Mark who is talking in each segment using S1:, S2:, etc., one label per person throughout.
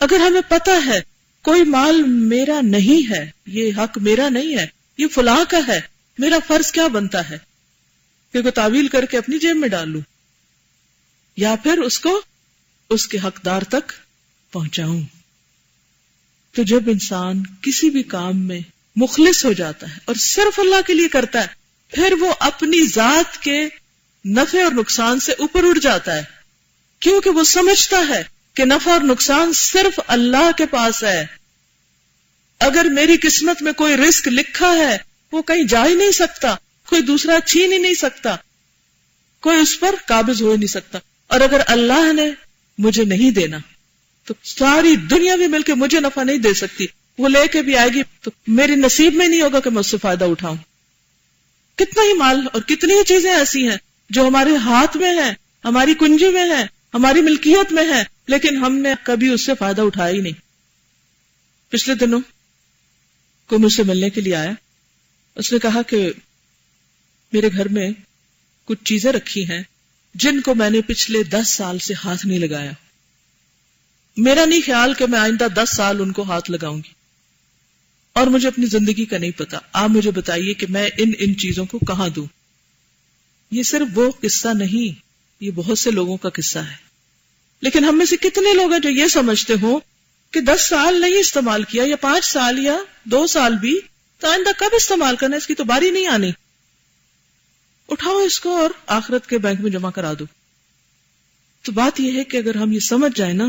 S1: اگر ہمیں پتا ہے کوئی مال میرا نہیں ہے، یہ حق میرا نہیں ہے، یہ فلاں کا ہے، میرا فرض کیا بنتا ہے کہ کوئی تعویل کر کے اپنی جیب میں ڈال لوں یا پھر اس کو اس کے حقدار تک پہنچاؤں. تو جب انسان کسی بھی کام میں مخلص ہو جاتا ہے اور صرف اللہ کے لیے کرتا ہے، پھر وہ اپنی ذات کے نفع اور نقصان سے اوپر اٹھ جاتا ہے، کیونکہ وہ سمجھتا ہے کہ نفع اور نقصان صرف اللہ کے پاس ہے. اگر میری قسمت میں کوئی رزق لکھا ہے وہ کہیں جا ہی نہیں سکتا، کوئی دوسرا چھین ہی نہیں سکتا، کوئی اس پر قابض ہو ہی نہیں سکتا. اور اگر اللہ نے مجھے نہیں دینا تو ساری دنیا بھی مل کے مجھے نفع نہیں دے سکتی. وہ لے کے بھی آئے گی تو میری نصیب میں نہیں ہوگا کہ میں اس سے فائدہ اٹھاؤں. کتنا ہی مال اور کتنی ہی چیزیں ایسی ہیں جو ہمارے ہاتھ میں ہیں، ہماری کنجی میں ہیں، ہماری ملکیت میں ہیں، لیکن ہم نے کبھی اس سے فائدہ اٹھایا ہی نہیں. پچھلے دنوں کوئی مجھ سے ملنے کے لیے آیا، اس نے کہا کہ میرے گھر میں کچھ چیزیں رکھی ہیں جن کو میں نے پچھلے 10 سال سے ہاتھ نہیں لگایا. میرا نہیں خیال کہ میں آئندہ 10 سال ان کو ہاتھ لگاؤں گی، اور مجھے اپنی زندگی کا نہیں پتا. آپ مجھے بتائیے کہ میں ان چیزوں کو کہاں دوں. یہ صرف وہ قصہ نہیں، یہ بہت سے لوگوں کا قصہ ہے. لیکن ہم میں سے کتنے لوگ ہیں جو یہ سمجھتے ہوں کہ 10 سال نہیں استعمال کیا یا 5 سال یا 2 سال بھی، تو آئندہ کب استعمال کرنا، اس کی تو باری نہیں آنی، اٹھاؤ اس کو اور آخرت کے بینک میں جمع کرا دو. تو بات یہ ہے کہ اگر ہم یہ سمجھ جائیں نا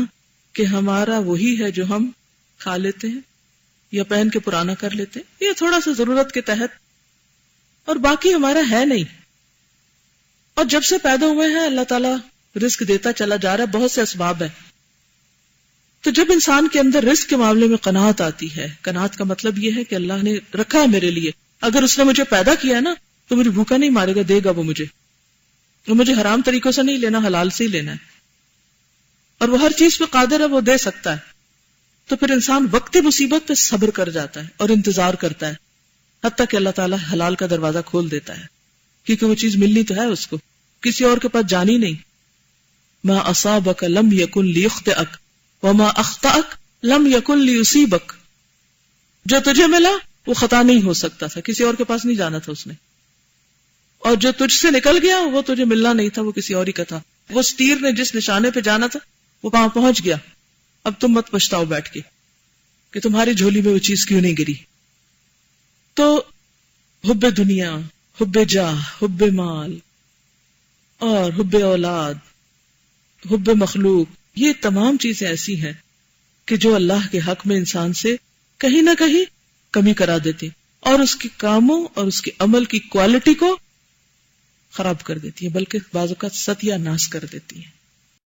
S1: کہ ہمارا وہی ہے جو ہم کھا لیتے ہیں یا پہن کے پرانا کر لیتے ہیں، یہ تھوڑا سا ضرورت کے تحت، اور باقی ہمارا ہے نہیں. اور جب سے پیدا ہوئے ہیں اللہ تعالیٰ رزق دیتا چلا جا رہا ہے، بہت سے اسباب ہیں. تو جب انسان کے اندر رزق کے معاملے میں قناعت آتی ہے، قناعت کا مطلب یہ ہے کہ اللہ نے رکھا ہے میرے لیے، اگر اس نے مجھے پیدا کیا ہے نا تو مجھے بھوکا نہیں مارے گا، دے گا وہ مجھے حرام طریقوں سے نہیں لینا، حلال سے ہی لینا ہے، اور وہ ہر چیز پہ قادر ہے، وہ دے سکتا ہے. تو پھر انسان وقت مصیبت پہ صبر کر جاتا ہے اور انتظار کرتا ہے، حتیٰ کہ اللہ تعالیٰ حلال کا دروازہ کھول دیتا ہے، کیونکہ وہ چیز ملنی تو ہے اس کو، کسی اور کے پاس جانی نہیں. ما اصابک لم یکن لیخطئک وما اخطأک لم یکن لیصیبک. جو تجھے ملا وہ خطا نہیں ہو سکتا تھا، کسی اور کے پاس نہیں جانا تھا اس نے، اور جو تجھ سے نکل گیا وہ تجھے ملنا نہیں تھا، وہ کسی اور ہی کا تھا. وہ تیر نے جس نشانے پہ جانا تھا وہ وہاں پہنچ گیا. اب تم مت پچھتاؤ بیٹھ کے کہ تمہاری جھولی میں وہ چیز کیوں نہیں گری. تو حب دنیا، حب جاہ، حب مال اور حب اولاد، حب مخلوق، یہ تمام چیزیں ایسی ہیں کہ جو اللہ کے حق میں انسان سے کہیں نہ کہیں کمی کرا دیتی اور اس کے کاموں اور اس کے عمل کی کوالٹی کو خراب کر دیتی ہے، بلکہ بعض اوقات ستیہ ناش کر دیتی ہے.